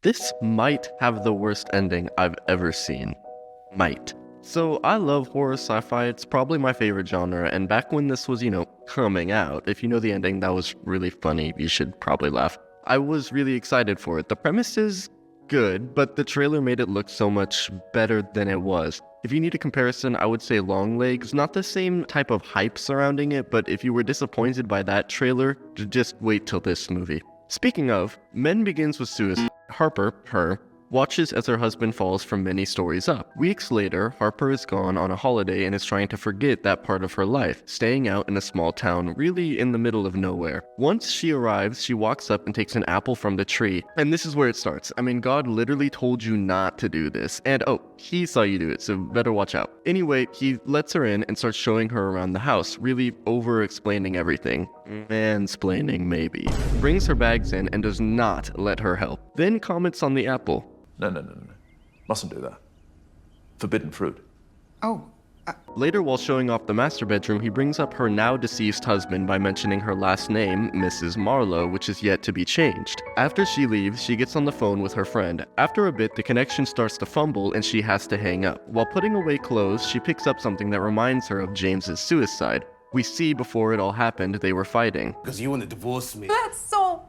This might have the worst ending I've ever seen. Might. So I love horror sci-fi, it's probably my favorite genre, and back when this was, coming out, if you know the ending, that was really funny, you should probably laugh. I was really excited for it. The premise is good, but the trailer made it look so much better than it was. If you need a comparison, I would say Longlegs, not the same type of hype surrounding it, but if you were disappointed by that trailer, just wait till this movie. Speaking of, Men begins with suicide. Harper, her, watches as her husband falls from many stories up. Weeks later, Harper is gone on a holiday and is trying to forget that part of her life, staying out in a small town really in the middle of nowhere. Once she arrives, she walks up and takes an apple from the tree. And this is where it starts. I mean, God literally told you not to do this. And oh, he saw you do it, so better watch out. Anyway, he lets her in and starts showing her around the house, really over-explaining everything. Mansplaining, maybe. Brings her bags in and does not let her help. Then comments on the apple. No. Mustn't do that. Forbidden fruit. Later, while showing off the master bedroom, he brings up her now deceased husband by mentioning her last name, Mrs. Marlowe, which is yet to be changed. After she leaves, she gets on the phone with her friend. After a bit, the connection starts to fumble and she has to hang up. While putting away clothes, she picks up something that reminds her of James's suicide. We see before it all happened, they were fighting. Because you want to divorce me. That's so...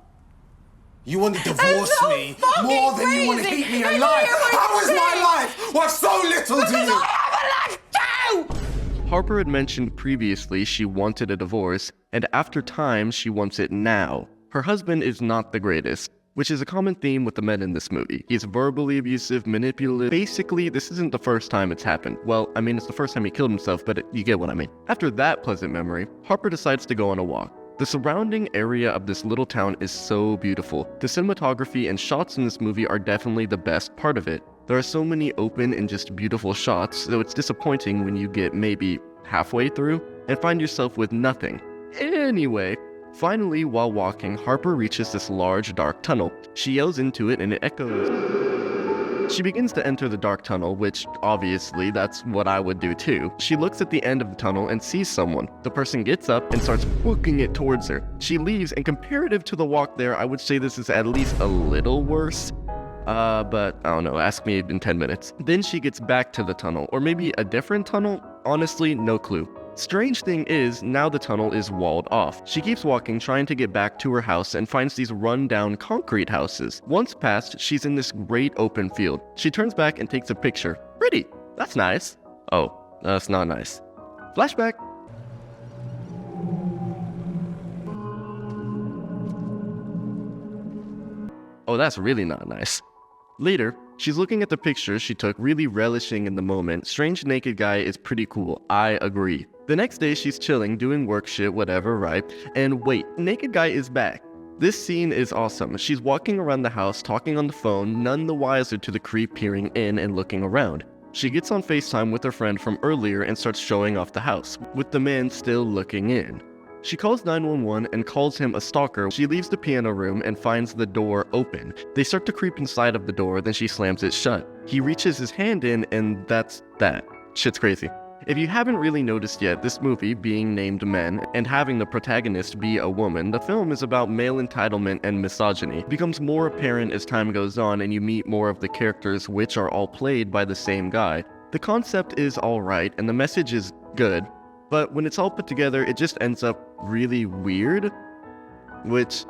You want to divorce so me fucking more than you want to crazy. keep me I alive. know you want How to is my see. life worth so little to you? I have a life too! Harper had mentioned previously she wanted a divorce, and after time, she wants it now. Her husband is not the greatest, which is a common theme with the men in this movie. He's verbally abusive, manipulative. Basically, this isn't the first time it's happened. Well, I mean, it's the first time he killed himself, but you get what I mean. After that pleasant memory, Harper decides to go on a walk. The surrounding area of this little town is so beautiful. The cinematography and shots in this movie are definitely the best part of it. There are so many open and just beautiful shots, so it's disappointing when you get maybe halfway through and find yourself with nothing. Anyway, finally, while walking, Harper reaches this large dark tunnel. She yells into it and it echoes. She begins to enter the dark tunnel, which, obviously, that's what I would do too. She looks at the end of the tunnel and sees someone. The person gets up and starts booking it towards her. She leaves, and comparative to the walk there, I would say this is at least a little worse. But I don't know, ask me in 10 minutes. Then she gets back to the tunnel, or maybe a different tunnel? Honestly, no clue. Strange thing is, now the tunnel is walled off. She keeps walking, trying to get back to her house and finds these run-down concrete houses. Once past, she's in this great open field. She turns back and takes a picture. Pretty! That's nice. Oh, that's not nice. Flashback! Oh, that's really not nice. Later, she's looking at the pictures she took, really relishing in the moment. Strange naked guy is pretty cool, I agree. The next day, she's chilling, doing work shit, whatever, right? And wait, naked guy is back. This scene is awesome. She's walking around the house, talking on the phone, none the wiser to the creep peering in and looking around. She gets on FaceTime with her friend from earlier and starts showing off the house, with the man still looking in. She calls 911 and calls him a stalker. She leaves the piano room and finds the door open. They start to creep inside of the door, then she slams it shut. He reaches his hand in and that's that. Shit's crazy. If you haven't really noticed yet, this movie, being named Men, and having the protagonist be a woman, the film is about male entitlement and misogyny. It becomes more apparent as time goes on and you meet more of the characters, which are all played by the same guy. The concept is alright and the message is good, but when it's all put together, it just ends up really weird, which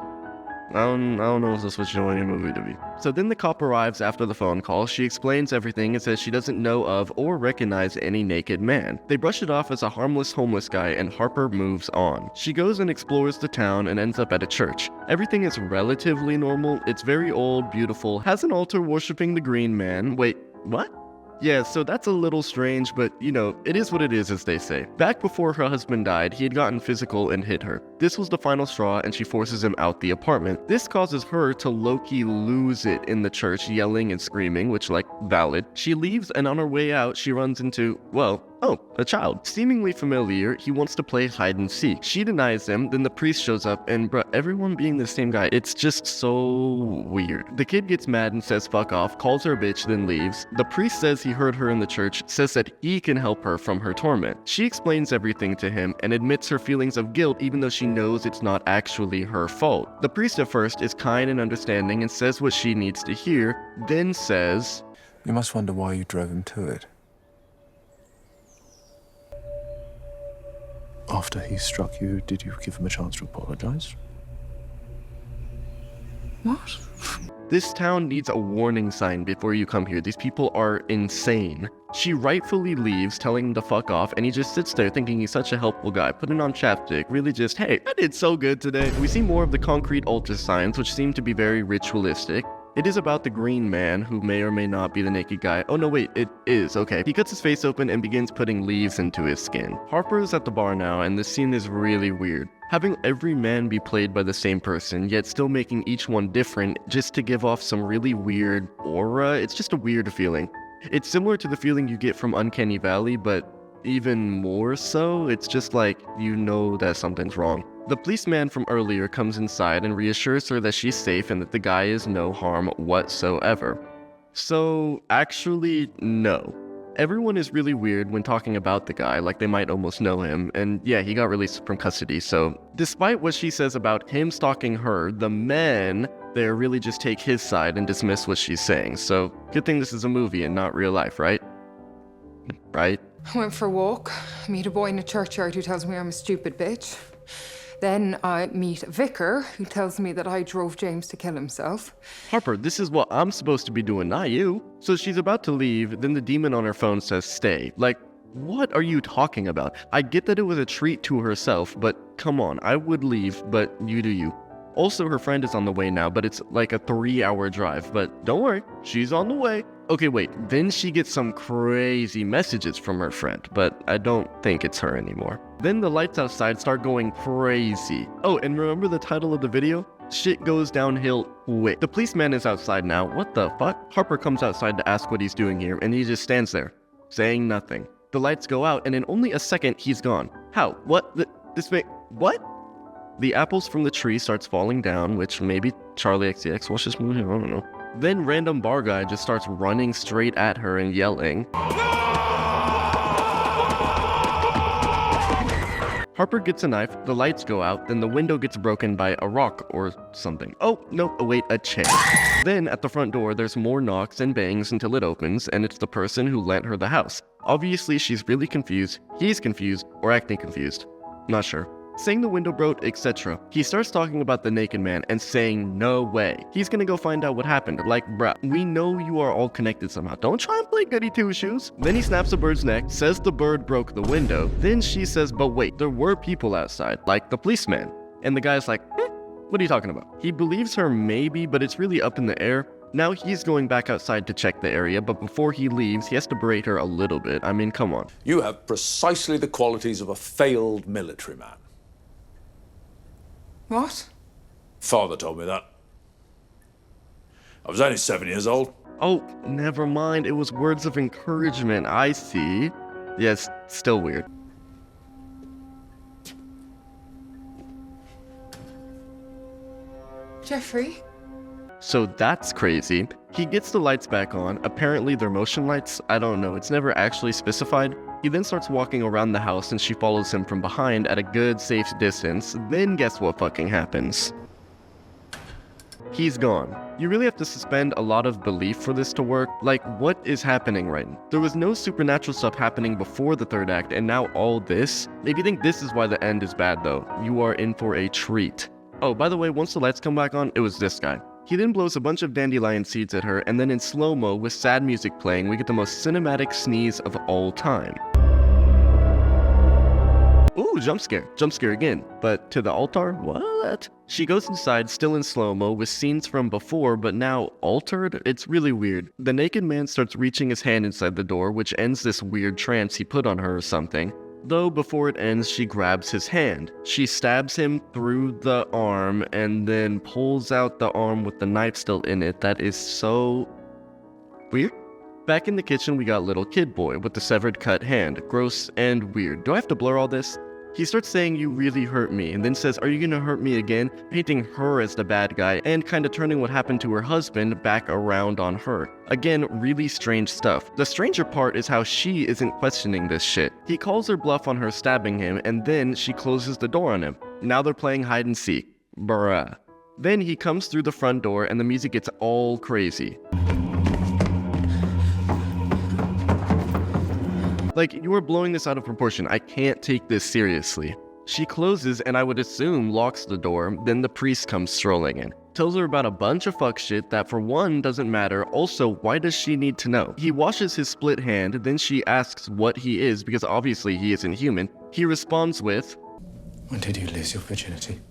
I don't know if that's what you want your movie to be. So then the cop arrives after the phone call. She explains everything and says she doesn't know of or recognize any naked man. They brush it off as a harmless homeless guy and Harper moves on. She goes and explores the town and ends up at a church. Everything is relatively normal. It's very old, beautiful, has an altar worshipping the green man. Wait, what? Yeah, so that's a little strange, but it is what it is, as they say. Back before her husband died, he had gotten physical and hit her. This was the final straw and she forces him out the apartment. This causes her to low-key lose it in the church, yelling and screaming, which valid. She leaves and on her way out, she runs into, well, Oh, a child. Seemingly familiar, he wants to play hide and seek. She denies him, then the priest shows up, and bruh, everyone being the same guy, it's just so weird. The kid gets mad and says fuck off, calls her a bitch, then leaves. The priest says he heard her in the church, says that he can help her from her torment. She explains everything to him and admits her feelings of guilt even though she knows it's not actually her fault. The priest at first is kind and understanding and says what she needs to hear, then says, You must wonder why you drove him to it. After he struck you, did you give him a chance to apologize? What? This town needs a warning sign before you come here. These people are insane. She rightfully leaves, telling him to fuck off, and he just sits there thinking he's such a helpful guy, putting on chapstick, really just, hey, I did so good today. We see more of the concrete altar signs, which seem to be very ritualistic. It is about the green man, who may or may not be the naked guy. Oh no, wait, it is, okay. He cuts his face open and begins putting leaves into his skin. Harper is at the bar now, and this scene is really weird. Having every man be played by the same person, yet still making each one different just to give off some really weird aura, it's just a weird feeling. It's similar to the feeling you get from Uncanny Valley, but even more so, it's just like, you know that something's wrong. The policeman from earlier comes inside and reassures her that she's safe and that the guy is no harm whatsoever. So, actually, no. Everyone is really weird when talking about the guy, like they might almost know him, and yeah, he got released from custody, so despite what she says about him stalking her, the men there really just take his side and dismiss what she's saying, so good thing this is a movie and not real life, right? Right? I went for a walk, meet a boy in a churchyard who tells me I'm a stupid bitch. Then I meet a vicar who tells me that I drove James to kill himself. Harper, this is what I'm supposed to be doing, not you. So she's about to leave, then the demon on her phone says stay. Like, what are you talking about? I get that it was a treat to herself, but come on, I would leave, but you do you. Also, her friend is on the way now, but it's like a 3-hour drive, but don't worry, she's on the way. Okay, wait, then she gets some crazy messages from her friend, but I don't think it's her anymore. Then the lights outside start going crazy. Oh, and remember the title of the video? Shit goes downhill quick. The policeman is outside now. What the fuck? Harper comes outside to ask what he's doing here, and he just stands there, saying nothing. The lights go out, and in only a second, he's gone. How? What? What? The apples from the tree starts falling down, which maybe Charlie XCX watched this movie, I don't know. Then random bar guy just starts running straight at her and yelling. Harper gets a knife, the lights go out, then the window gets broken by a rock or something. Oh, no, wait, a chair. Then at the front door, there's more knocks and bangs until it opens, and it's the person who lent her the house. Obviously, she's really confused, he's confused, or acting confused. Not sure. Saying the window broke, etc. He starts talking about the naked man and saying no way. He's gonna go find out what happened. Like, bruh, we know you are all connected somehow. Don't try and play goody two-shoes. Then he snaps a bird's neck, says the bird broke the window. Then she says, but wait, there were people outside, like the policeman. And the guy's like, what are you talking about? He believes her maybe, but it's really up in the air. Now he's going back outside to check the area, but before he leaves, he has to berate her a little bit. I mean, come on. You have precisely the qualities of a failed military man. What? Father told me that. I was only 7 years old. Oh, never mind. It was words of encouragement. I see. Yes, still weird. Jeffrey? So that's crazy. He gets the lights back on. Apparently they're motion lights. I don't know. It's never actually specified. He then starts walking around the house and she follows him from behind at a good, safe distance. Then guess what fucking happens? He's gone. You really have to suspend a lot of belief for this to work. Like, what is happening right now? There was no supernatural stuff happening before the third act, and now all this? If you think this is why the end is bad though, you are in for a treat. Oh, by the way, once the lights come back on, it was this guy. He then blows a bunch of dandelion seeds at her, and then in slow-mo with sad music playing, we get the most cinematic sneeze of all time. Ooh, jump scare. Jump scare again. But to the altar? What? She goes inside, still in slow-mo, with scenes from before, but now altered? It's really weird. The naked man starts reaching his hand inside the door, which ends this weird trance he put on her or something. Though before it ends, she grabs his hand. She stabs him through the arm, and then pulls out the arm with the knife still in it. That is so weird. Back in the kitchen, we got little kid boy with the severed cut hand. Gross and weird. Do I have to blur all this? He starts saying, "You really hurt me," and then says, "Are you gonna hurt me again?" painting her as the bad guy and kinda turning what happened to her husband back around on her. Again, really strange stuff. The stranger part is how she isn't questioning this shit. He calls her bluff on her stabbing him, and then she closes the door on him. Now they're playing hide and seek. Bruh. Then he comes through the front door and the music gets all crazy. Like, you are blowing this out of proportion. I can't take this seriously. She closes and I would assume locks the door, then the priest comes strolling in. Tells her about a bunch of fuck shit that for one doesn't matter, also why does she need to know? He washes his split hand, then she asks what he is because obviously he isn't human. He responds with, When did you lose your virginity?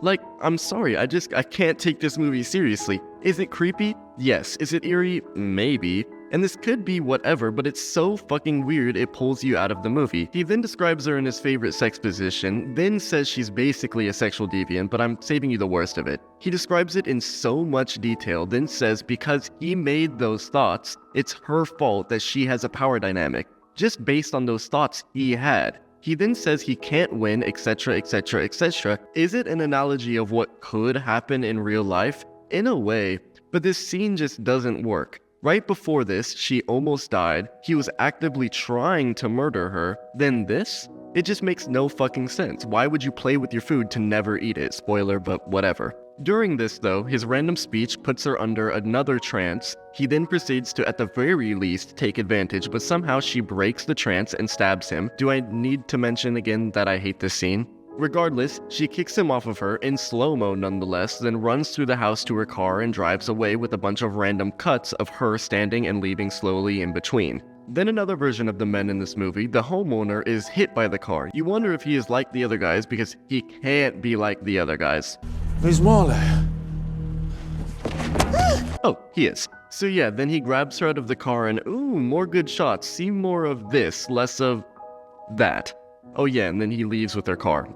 like, I'm sorry, I can't take this movie seriously. Is it creepy? Yes. Is it eerie? Maybe. And this could be whatever, but it's so fucking weird it pulls you out of the movie. He then describes her in his favorite sex position, then says she's basically a sexual deviant, but I'm saving you the worst of it. He describes it in so much detail, then says because he made those thoughts, it's her fault that she has a power dynamic, just based on those thoughts he had. He then says he can't win, etc, etc, etc. Is it an analogy of what could happen in real life? In a way, but this scene just doesn't work. Right before this, she almost died, he was actively trying to murder her, then this? It just makes no fucking sense. Why would you play with your food to never eat it? Spoiler, but whatever. During this though, his random speech puts her under another trance. He then proceeds to at the very least take advantage, but somehow she breaks the trance and stabs him. Do I need to mention again that I hate this scene? Regardless, she kicks him off of her, in slow-mo nonetheless, then runs through the house to her car and drives away with a bunch of random cuts of her standing and leaving slowly in between. Then another version of the men in this movie, the homeowner, is hit by the car. You wonder if he is like the other guys because he can't be like the other guys. Where's Marley? Oh, he is. So yeah, then he grabs her out of the car and ooh, more good shots. See more of this, less of that. Oh yeah, and then he leaves with her car.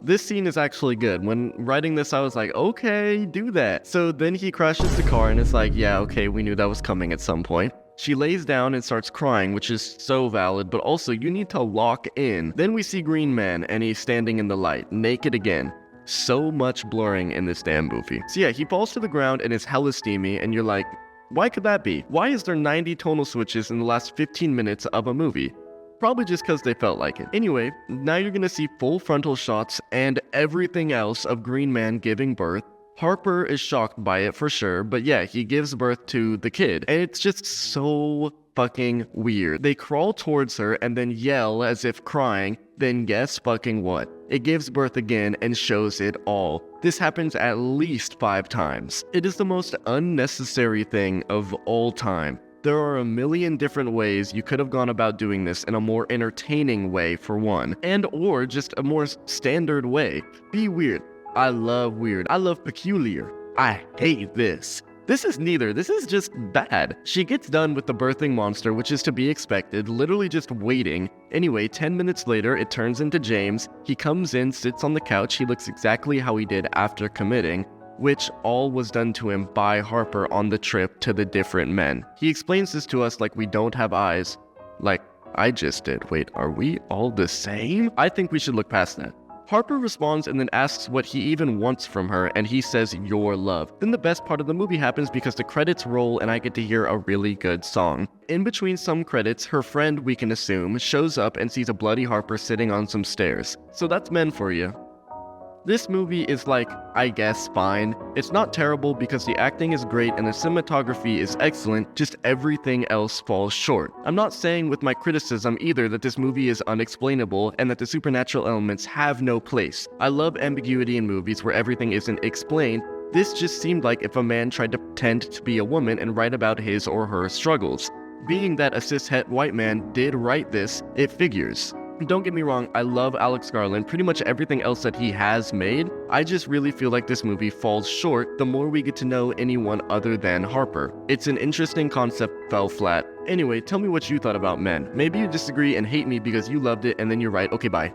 This scene is actually good. When writing this, I was like, okay, do that. So then he crashes the car and it's like, yeah, okay, we knew that was coming at some point. She lays down and starts crying, which is so valid, but also you need to lock in. Then we see Green Man and he's standing in the light, naked again. So much blurring in this damn movie. So yeah, he falls to the ground and is hella steamy and you're like, why could that be? Why is there 90 tonal switches in the last 15 minutes of a movie? Probably just because they felt like it. Anyway, now you're gonna see full frontal shots and everything else of Green Man giving birth. Harper is shocked by it for sure, but yeah, he gives birth to the kid. And it's just so fucking weird. They crawl towards her and then yell as if crying, then guess fucking what? It gives birth again and shows it all. This happens at least 5 times. It is the most unnecessary thing of all time. There are a million different ways you could have gone about doing this in a more entertaining way for one, and or just a more standard way. Be weird. I love weird. I love peculiar. I hate this. This is neither. This is just bad. She gets done with the birthing monster, which is to be expected, literally just waiting. Anyway, 10 minutes later, it turns into James. He comes in, sits on the couch. He looks exactly how he did after committing, which all was done to him by Harper on the trip to the different men. He explains this to us like we don't have eyes. Like I just did. Wait, are we all the same? I think we should look past that. Harper responds and then asks what he even wants from her, and he says, your love. Then the best part of the movie happens because the credits roll and I get to hear a really good song. In between some credits, her friend, we can assume, shows up and sees a bloody Harper sitting on some stairs. So that's men for you. This movie is like, I guess, fine. It's not terrible because the acting is great and the cinematography is excellent, just everything else falls short. I'm not saying with my criticism either that this movie is unexplainable and that the supernatural elements have no place. I love ambiguity in movies where everything isn't explained. This just seemed like if a man tried to pretend to be a woman and write about his or her struggles. Being that a cis-het white man did write this, it figures. Don't get me wrong, I love Alex Garland, pretty much everything else that he has made. I just really feel like this movie falls short the more we get to know anyone other than Harper. It's an interesting concept, fell flat. Anyway, tell me what you thought about Men. Maybe you disagree and hate me because you loved it and then you're right, okay bye.